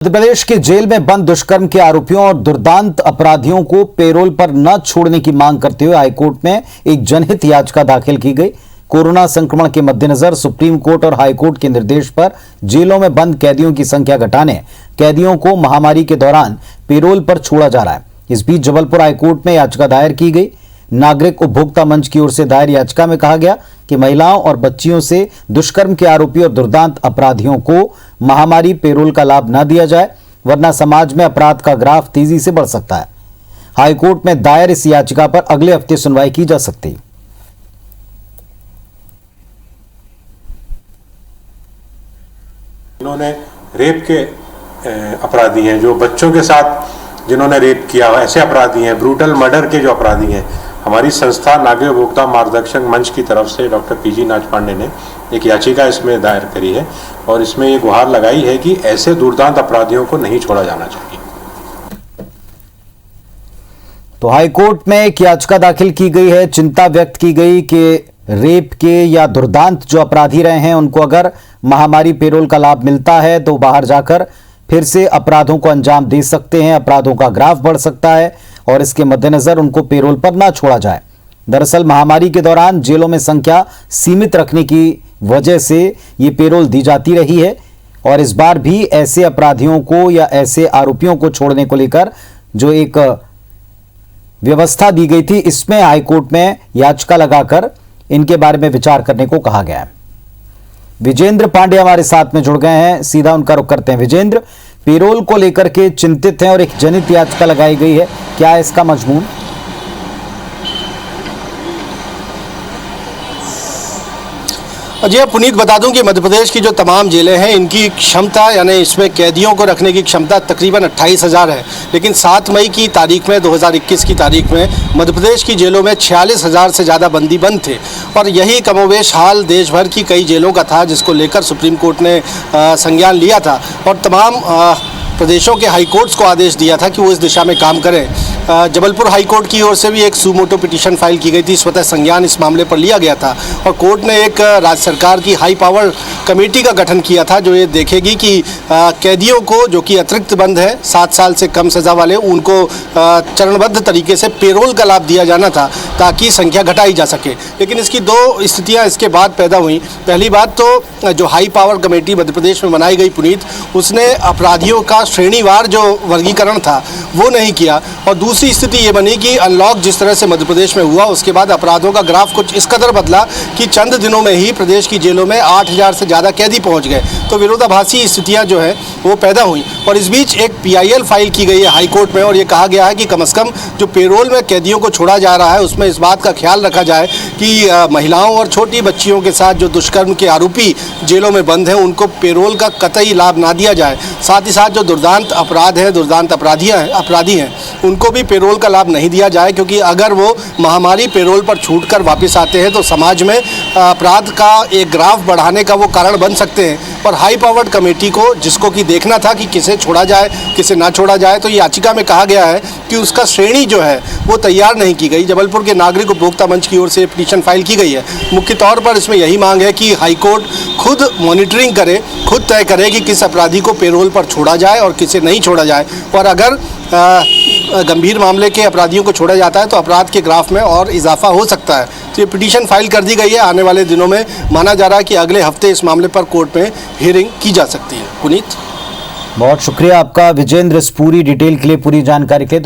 मध्य प्रदेश के जेल में बंद दुष्कर्म के आरोपियों और दुर्दांत अपराधियों को पेरोल पर न छोड़ने की मांग करते हुए हाईकोर्ट में एक जनहित याचिका दाखिल की गई। कोरोना संक्रमण के मद्देनजर सुप्रीम कोर्ट और हाईकोर्ट के निर्देश पर जेलों में बंद कैदियों की संख्या घटाने, कैदियों को महामारी के दौरान पेरोल पर छोड़ा जा रहा है। इस बीच जबलपुर हाईकोर्ट में याचिका दायर की गई। नागरिक उपभोक्ता मंच की ओर से दायर याचिका में कहा गया कि महिलाओं और बच्चियों से दुष्कर्म के आरोपी और दुर्दांत अपराधियों को महामारी पेरोल का लाभ न दिया जाए, वरना समाज में अपराध का ग्राफ तेजी से बढ़ सकता है। हाईकोर्ट में दायर इस याचिका पर अगले हफ्ते सुनवाई की जा सकती है। इन्होंने रेप के अपराधी हैं, जो बच्चों के साथ जिन्होंने रेप किया, ऐसे अपराधी हैं, ब्रूटल मर्डर के जो अपराधी हैं। हमारी संस्था नागरिक उपभोक्ता मार्गदर्शक मंच की तरफ से डॉक्टर पीजी नाच पांडे ने एक याचिका इसमें दायर करी है और इसमें ये गुहार लगाई है कि ऐसे दुर्दांत अपराधियों को नहीं छोड़ा जाना चाहिए। तो हाईकोर्ट में एक याचिका दाखिल की गई है। चिंता व्यक्त की गई कि रेप के या दुर्दांत जो अपराधी रहे हैं उनको अगर महामारी पेरोल का लाभ मिलता है तो बाहर जाकर फिर से अपराधों को अंजाम दे सकते हैं, अपराधों का ग्राफ बढ़ सकता है और इसके मद्देनजर उनको पेरोल पर ना छोड़ा जाए। दरअसल महामारी के दौरान जेलों में संख्या सीमित रखने की वजह से ये पेरोल दी जाती रही है और इस बार भी ऐसे अपराधियों को या ऐसे आरोपियों को छोड़ने को लेकर जो एक व्यवस्था दी गई थी, इसमें हाईकोर्ट में याचिका लगाकर इनके बारे में विचार करने को कहा गया है। विजेंद्र पांडे हमारे साथ में जुड़ गए हैं, सीधा उनका रुख करते हैं। विजेंद्र, पेरोल को लेकर के चिंतित हैं और एक जनहित याचिका लगाई गई है, क्या है इसका मजमून? जी पुनीत, बता दूं कि मध्य प्रदेश की जो तमाम जेलें हैं इनकी क्षमता यानी इसमें कैदियों को रखने की क्षमता तकरीबन 28,000 है, लेकिन 7 मई की तारीख में 2021 की तारीख में मध्य प्रदेश की जेलों में 46,000 से ज़्यादा बंदी बंद थे और यही कमोवेश हाल देश भर की कई जेलों का था, जिसको लेकर सुप्रीम कोर्ट ने संज्ञान लिया था और तमाम प्रदेशों के हाईकोर्ट्स को आदेश दिया था कि वो इस दिशा में काम करें। जबलपुर हाईकोर्ट की ओर से भी एक सुमोटो पिटीशन फाइल की गई थी, स्वतः संज्ञान इस मामले पर लिया गया था और कोर्ट ने एक राज्य सरकार की हाई पावर कमेटी का गठन किया था जो ये देखेगी कि कैदियों को जो कि अतिरिक्त बंद है 7 साल से कम सज़ा वाले, उनको चरणबद्ध तरीके से पेरोल का लाभ दिया जाना था ताकि संख्या घटाई जा सके। लेकिन इसकी 2 स्थितियाँ इसके बाद पैदा हुई। पहली बात तो जो high power committee Madhya Pradesh में बनाई गई पुनीत, उसने अपराधियों का श्रेणीवार जो वर्गीकरण था वो नहीं किया और दूसरी स्थिति ये बनी कि अनलॉक जिस तरह से मध्य प्रदेश में हुआ उसके बाद अपराधों का ग्राफ कुछ इस कदर बदला कि चंद दिनों में ही प्रदेश की जेलों में 8,000 से ज़्यादा कैदी पहुंच गए। तो विरोधाभासी स्थितियां जो है वो पैदा हुई और इस बीच एक PIL फाइल की गई है हाईकोर्ट में और ये कहा गया है कि कम से कम जो पेरोल में कैदियों को छोड़ा जा रहा है उसमें इस बात का ख्याल रखा जाए कि महिलाओं और छोटी बच्चियों के साथ जो दुष्कर्म के आरोपी जेलों में बंद हैं उनको पेरोल का कतई लाभ ना दिया जाए। साथ ही साथ जो दुर्दांत अपराध हैं, दुर्दांत अपराधी हैं उनको भी पेरोल का लाभ नहीं दिया जाए, क्योंकि अगर वो महामारी पेरोल पर छूटकर वापस आते हैं तो समाज में अपराध का एक ग्राफ बढ़ाने का वो कारण बन सकते हैं। और हाई पावर्ड कमेटी को जिसको कि देखना था कि किसे छोड़ा जाए किसे ना छोड़ा जाए, तो याचिका में कहा गया है कि उसका श्रेणी जो है वो तैयार नहीं की गई। जबलपुर के नागरिक उपभोक्ता मंच की ओर से पिटीशन फाइल की गई है। मुख्य तौर पर इसमें यही मांग है कि हाईकोर्ट खुद मॉनिटरिंग करे, खुद तय करे कि किस अपराधी को पेरोल पर छोड़ा जाए और किसे नहीं छोड़ा जाए और अगर गंभीर मामले के अपराधियों को छोड़ा जाता है तो अपराध के ग्राफ में और इजाफा हो सकता है। तो ये पिटीशन फाइल कर दी गई है। आने वाले दिनों में माना जा रहा है कि अगले हफ्ते इस मामले पर कोर्ट में हियरिंग की जा सकती है। पुनीत, बहुत शुक्रिया आपका विजेंद्र, इस पूरी डिटेल के लिए, पूरी जानकारी के लिए।